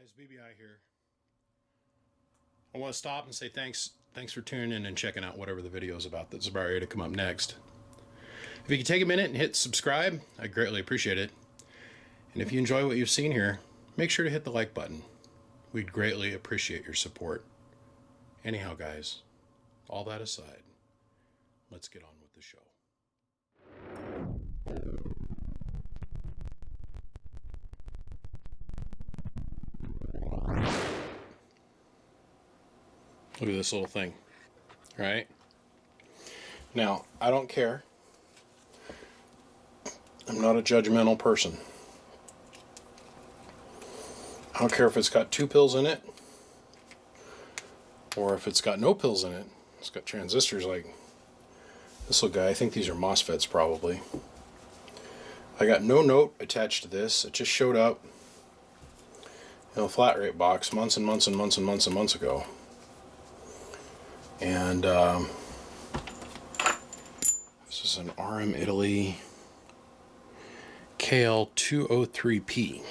guys, BBI here. I want to stop and say thanks for tuning in and checking out whatever the video is about that's about ready to come up next. If you could take a minute and hit subscribe, I'd greatly appreciate it. And if you enjoy what you've seen here, make sure to hit the like button. We'd greatly appreciate your support. Anyhow, guys, all that aside, let's get on with the show. Look at this little thing, right? Now, I don't care. I'm not a judgmental person. I don't care if it's got 2 pills in it or if it's got no pills in it. It's got transistors like this little guy. I think these are MOSFETs probably. I got no note attached to this. It just showed up in a flat rate box months and months and months and months and months ago. And this is an RM Italy Kl205.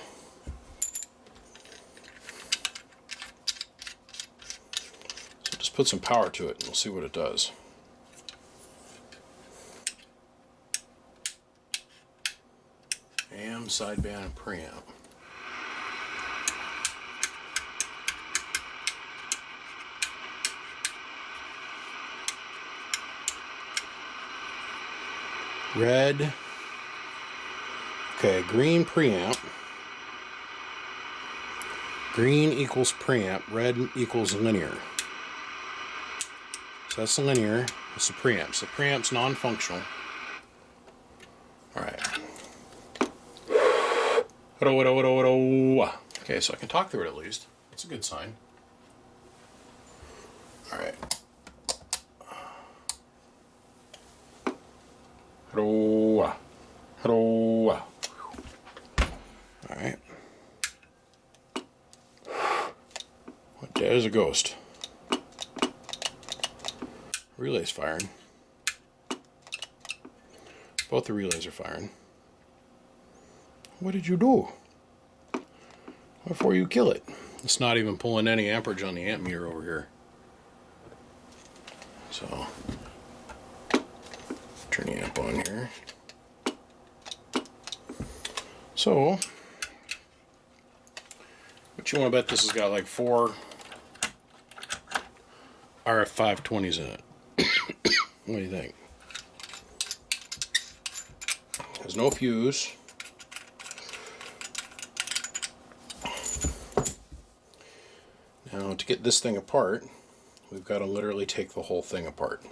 So just put some power to it and we'll see what it does. Am, sideband, and preamp. Red. Okay, green preamp. Green equals preamp. Red equals linear. So that's the linear. That's the preamp. So the preamp's non-functional. Alright. Okay, so I can talk through it at least. That's a good sign. Alright. Alright. What dead as a ghost. Relay's firing. Both the relays are firing. What did you do? Before you kill it. It's not even pulling any amperage on the amp meter over here. So turn the amp on here. So, but you want to bet this has got like 4 RF520s in it. What do you think? There's no fuse. Now, to get this thing apart, we've got to literally take the whole thing apart.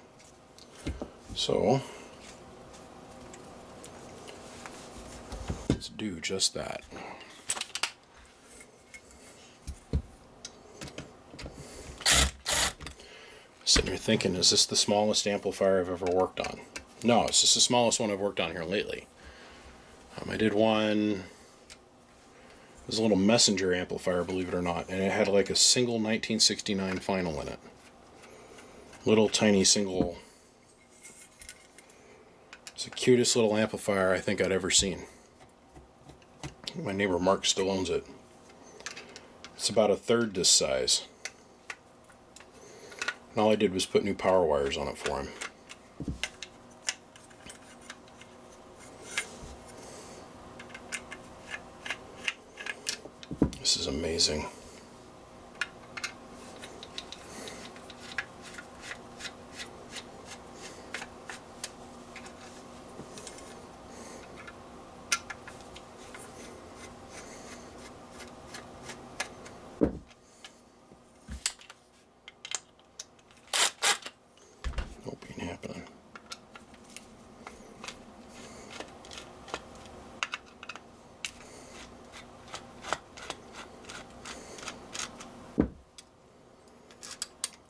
So, let's do just that. Sitting here thinking, is this the smallest amplifier I've ever worked on? No, it's just the smallest one I've worked on here lately. I did one, it was a little messenger amplifier, believe it or not, and it had like a single 1969 final in it. Little tiny single. It's the cutest little amplifier I think I'd ever seen. My neighbor Mark still owns it. It's about 1/3 this size. And all I did was put new power wires on it for him. This is amazing. Nope, ain't happening.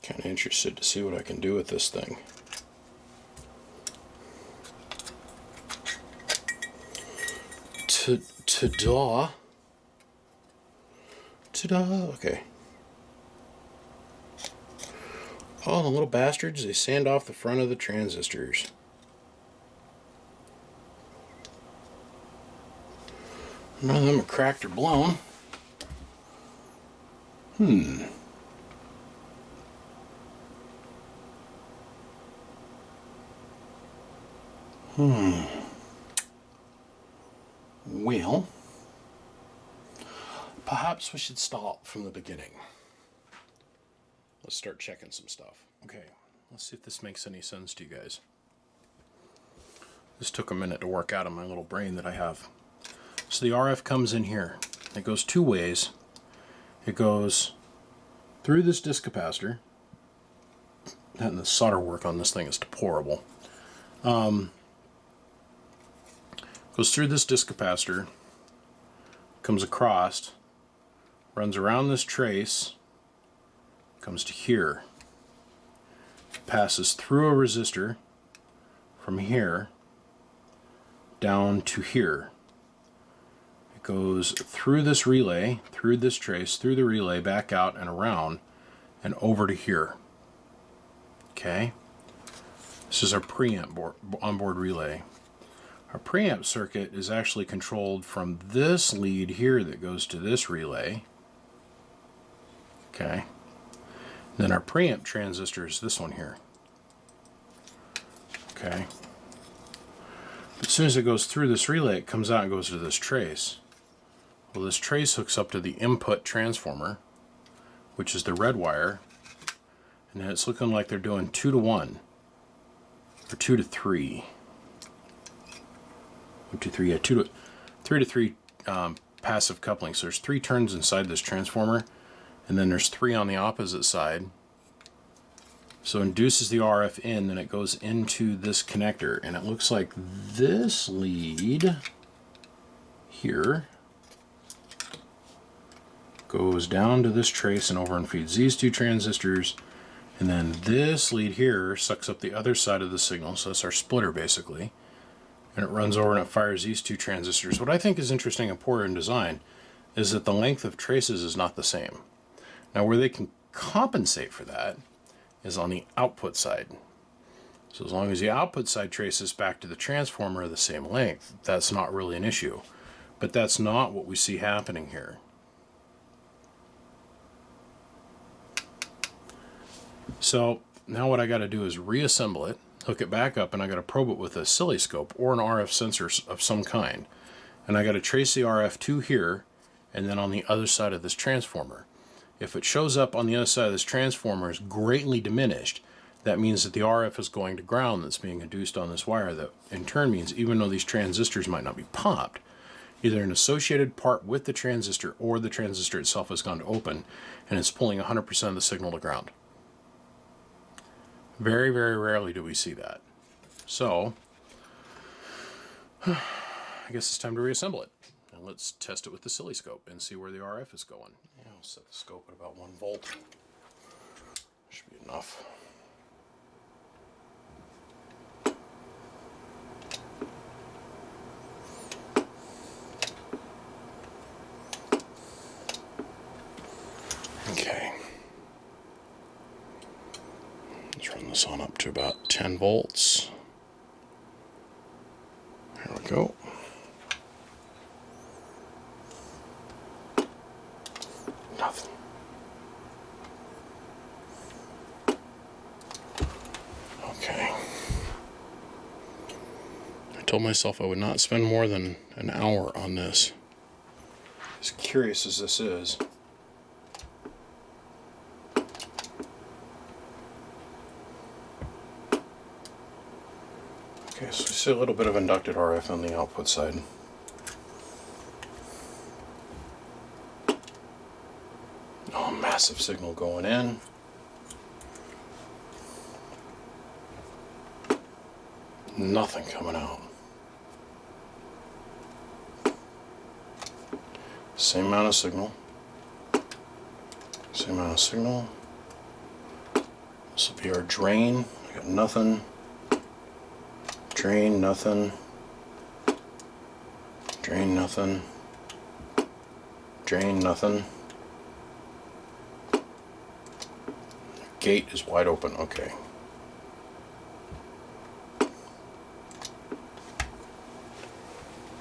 Kind of interested to see what I can do with this thing. Ta-da. Okay. Oh, the little bastards, they sand off the front of the transistors. None of them are cracked or blown. Well, perhaps we should start from the beginning. Let's start checking some stuff. Okay, let's see if this makes any sense to you guys. This took a minute to work out in my little brain that I have. So the RF comes in here. It goes two ways. It goes through this disc capacitor. And the solder work on this thing is deplorable. Goes through this disc capacitor, comes across, runs around this trace, comes to here, passes through a resistor from here down to here. It goes through this relay, through this trace, through the relay, back out and around, and over to here. Okay? This is our preamp onboard relay. Our preamp circuit is actually controlled from this lead here that goes to this relay. Okay. Then our preamp transistor is this one here. Okay. As soon as it goes through this relay, it comes out and goes to this trace. Well, this trace hooks up to the input transformer, which is the red wire, and then it's looking like they're doing 2 to 1, or 2 to 3. 1, 2, 3, yeah, 3 to 3 passive coupling. So there's 3 turns inside this transformer, and then there's 3 on the opposite side. So it induces the RF in, then it goes into this connector, and it looks like this lead here goes down to this trace and over and feeds these 2 transistors, and then this lead here sucks up the other side of the signal, so that's our splitter basically. And it runs over and it fires these 2 transistors. What I think is interesting and poor in design is that the length of traces is not the same. Now where they can compensate for that is on the output side. So as long as the output side traces back to the transformer are the same length, that's not really an issue. But that's not what we see happening here. So now what I got to do is reassemble it, hook it back up, and I got to probe it with a oscilloscope or an RF sensor of some kind. And I got to trace the RF to here and then on the other side of this transformer. If it shows up on the other side of this transformer is greatly diminished, that means that the RF is going to ground that's being induced on this wire. That in turn means even though these transistors might not be popped, either an associated part with the transistor or the transistor itself has gone to open and it's pulling 100% of the signal to ground. Very, very rarely do we see that. So, I guess it's time to reassemble it. And let's test it with the oscilloscope and see where the RF is going. Yeah, I'll set the scope at about 1 volt. Should be enough. Okay. Let's run this on up to about 10 volts. There we go. Nothing. Okay. I told myself I would not spend more than an hour on this. As curious as this is. Okay, so we see a little bit of inducted RF on the output side. Oh, massive signal going in. Nothing coming out. Same amount of signal. Same amount of signal. This will be our drain. I got nothing. Drain, nothing. Drain, nothing. Drain, nothing. Gate is wide open. Okay.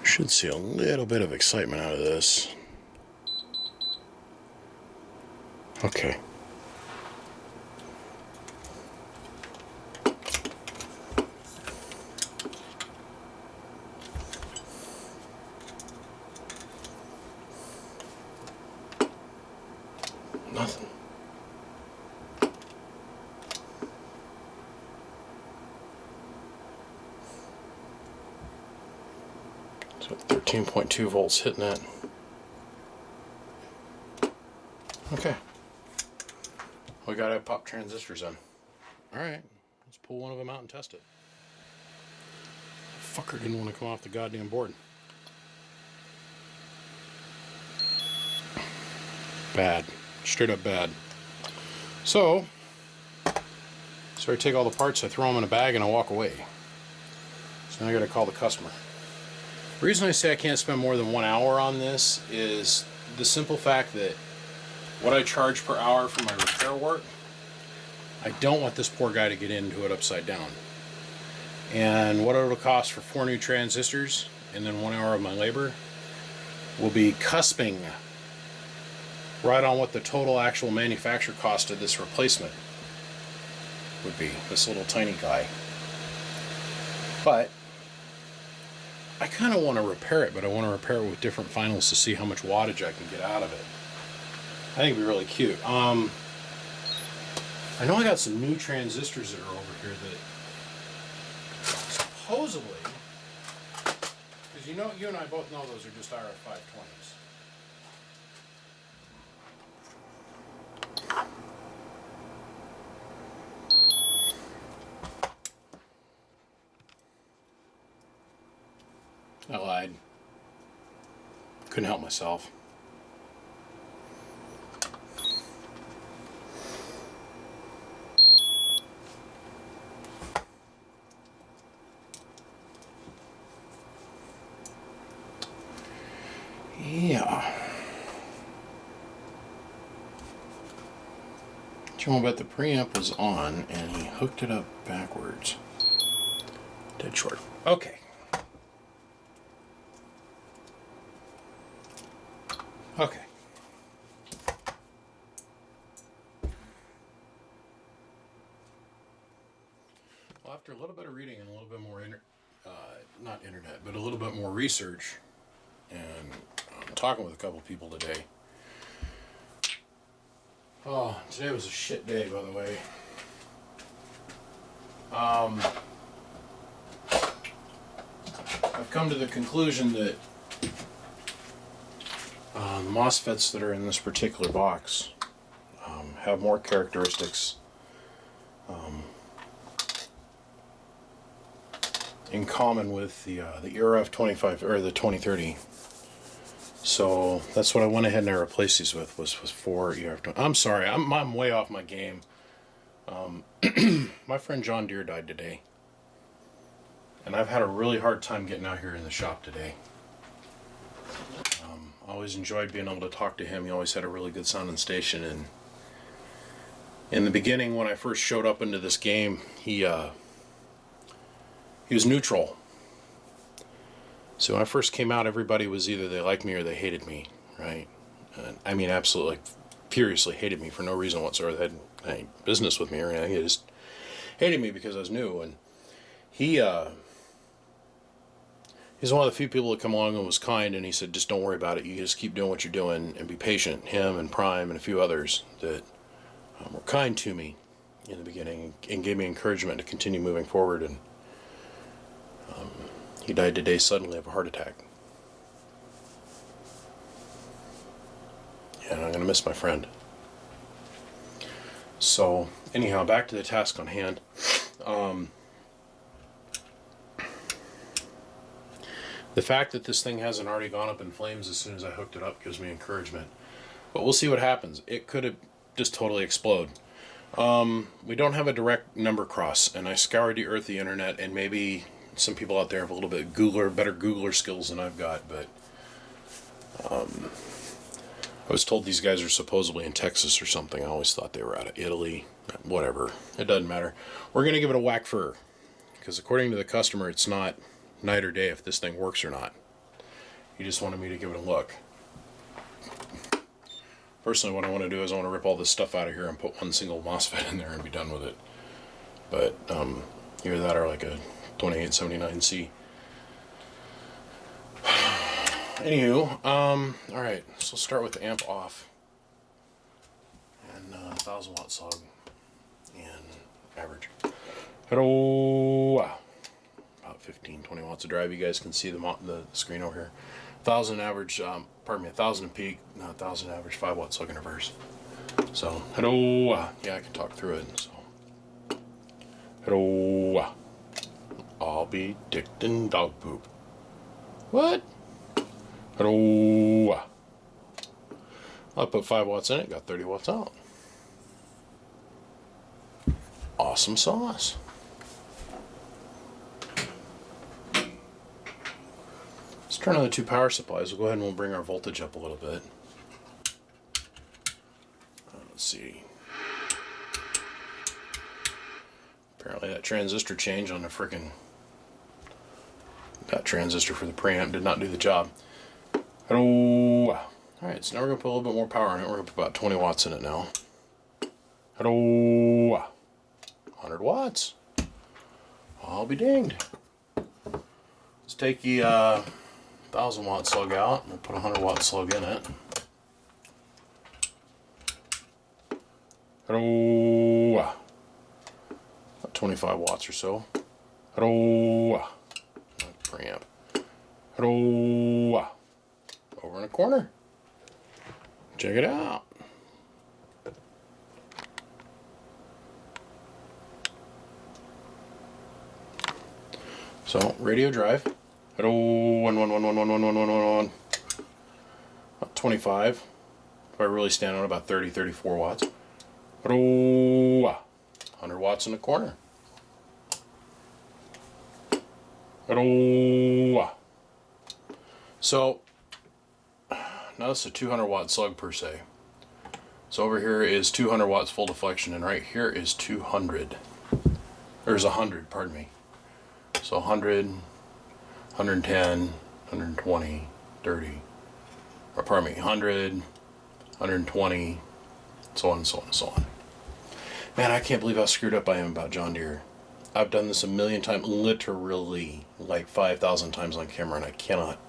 Should see a little bit of excitement out of this. Okay. Nothing. So 13.2 volts hitting that. Okay. We gotta pop transistors in. Alright, let's pull one of them out and test it. The fucker didn't want to come off the goddamn board. Bad. Straight up bad. So I take all the parts, I throw them in a bag, and I walk away. So now I gotta call the customer. The reason I say I can't spend more than 1 hour on this is the simple fact that what I charge per hour for my repair work, I don't want this poor guy to get into it upside down. And what it'll cost for 4 new transistors and then 1 hour of my labor will be cusping right on what the total actual manufacture cost of this replacement would be, this little tiny guy. But I kind of want to repair it, but I want to repair it with different finals to see how much wattage I can get out of it. I think it'd be really cute. I know I got some new transistors that are over here that supposedly, because you and I both know those are just RF520s. I lied. Couldn't help myself. Yeah. I'll bet the preamp was on and he hooked it up backwards. Dead short. Okay. Okay. Well, after a little bit of reading and a little bit more not internet, but a little bit more research, and talking with a couple people today. Oh, today was a shit day, by the way. I've come to the conclusion that the MOSFETs that are in this particular box have more characteristics in common with the RF205 or the 2030. So that's what I went ahead and I replaced these with was 4 ERF. I'm sorry, I'm way off my game. My friend John Deere died today, and I've had a really hard time getting out here in the shop today. I always enjoyed being able to talk to him. He always had a really good sounding station, and in the beginning when I first showed up into this game, he was neutral. So when I first came out, everybody was either they liked me or they hated me, right? I mean, absolutely, furiously hated me for no reason whatsoever. They had any business with me or anything. They just hated me because I was new. And he's one of the few people that come along and was kind, and he said, just don't worry about it. You just keep doing what you're doing and be patient. Him and Prime and a few others that were kind to me in the beginning and gave me encouragement to continue moving forward. And he died today suddenly of a heart attack. And I'm going to miss my friend. So, anyhow, back to the task on hand. The fact that this thing hasn't already gone up in flames as soon as I hooked it up gives me encouragement. But we'll see what happens. It could have just totally explode. We don't have a direct number cross, and I scoured the earth, the internet, and maybe some people out there have a little bit better Googler skills than I've got, but I was told these guys are supposedly in Texas or something. I always thought they were out of Italy. Whatever. It doesn't matter. We're going to give it a whack fur, because according to the customer, it's not night or day if this thing works or not. He just wanted me to give it a look. Personally, what I want to do is I want to rip all this stuff out of here and put one single MOSFET in there and be done with it. But either that or like a 2879C. Anywho, alright, so let's start with the amp off. And 1000 watt slug and average. Hello! About 15-20 watts of drive. You guys can see the screen over here. 1000 average, 1000 peak, not 1000 average, 5 watt slug in reverse. So, hello! Yeah, I can talk through it. So, hello! I'll be dicked in dog poop. What? Hello! I put 5 watts in it, got 30 watts out. Awesome sauce. Let's turn on the 2 power supplies. We'll go ahead and we'll bring our voltage up a little bit. Let's see. Apparently that transistor change on the frickin' that transistor for the preamp did not do the job. Hello. Alright, so now we're going to put a little bit more power in it. We're going to put about 20 watts in it now. Hello. 100 watts. I'll be dinged. Let's take the 1000 watt slug out and we'll put a 100 watt slug in it. Hello. About 25 watts or so. Hello. Preamp. Hello. Over in the corner. Check it out. So, radio drive. Hello, 1. About 25. If I really stand on about 30-34 watts. Hello, 100 watts in the corner. Hello. So, now this is a 200 watt slug per se. So over here is 200 watts full deflection, and right here is 200. There's 100, pardon me. So 100, 110, 120, 30, or pardon me, 100, 120, so on and so on and so on. Man, I can't believe how screwed up I am about John Deere. I've done this a million times, literally like 5,000 times on camera, and I cannot.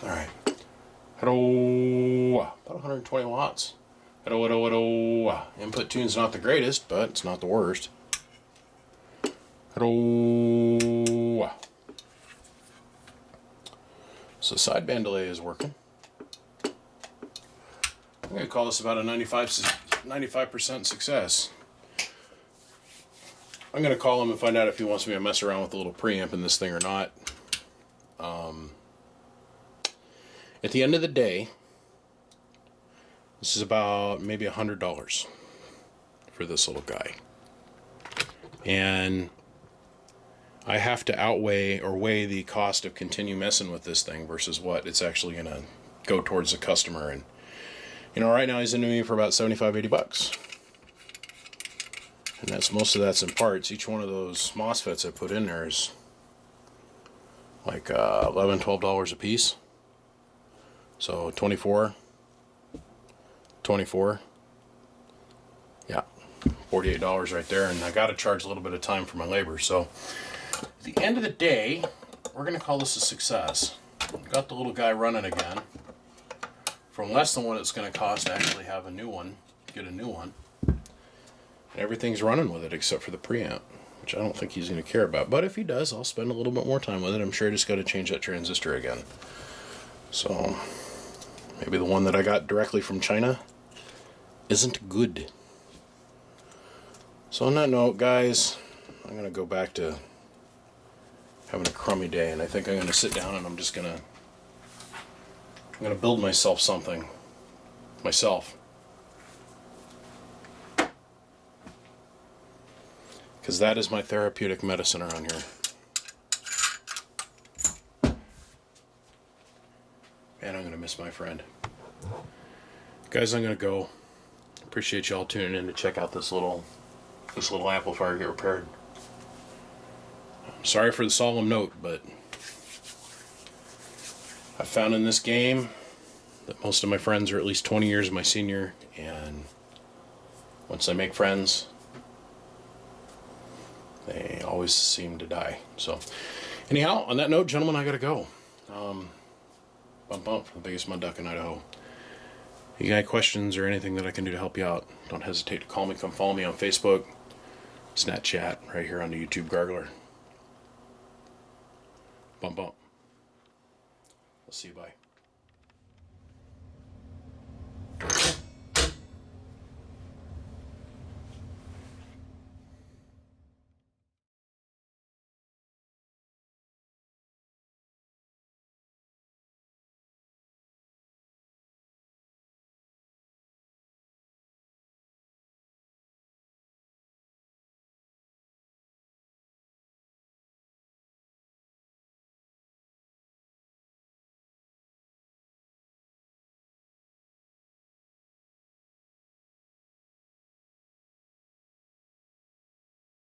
Alright. Hello. About 120 watts. Hello, hello, hello. Input tune's not the greatest, but it's not the worst. Hello. So sideband delay is working. I'm going to call this about a 95% success. I'm going to call him and find out if he wants me to mess around with a little preamp in this thing or not. At the end of the day, this is about maybe $100 for this little guy. And I have to outweigh or weigh the cost of continue messing with this thing versus what it's actually going to go towards the customer. And, you know, right now he's into me for about 75, 80 bucks. And that's most of that's in parts. Each one of those MOSFETs I put in there is like $11, $12 a piece. So 24, yeah, $48 right there, and I got to charge a little bit of time for my labor. So at the end of the day, we're going to call this a success. Got the little guy running again for less than what it's going to cost to actually have a new one, get a new one. And everything's running with it except for the preamp, which I don't think he's going to care about. But if he does, I'll spend a little bit more time with it. I'm sure I just got to change that transistor again. So maybe the one that I got directly from China isn't good. So on that note, guys, I'm going to go back to having a crummy day, and I think I'm going to sit down and I'm going to build myself something. Myself. Because that is my therapeutic medicine around here. Man, I'm going to miss my friend. Guys, I'm going to go. Appreciate y'all tuning in to check out this little amplifier get repaired. Sorry for the solemn note, but I found in this game that most of my friends are at least 20 years my senior, and once I make friends, they always seem to die. So anyhow, on that note, gentlemen, I gotta go. Bump for the biggest mud duck in Idaho. If you got any questions or anything that I can do to help you out, don't hesitate to call me. Come follow me on Facebook, Snapchat, right here on the YouTube Gargler. Bump. I'll see you, bye.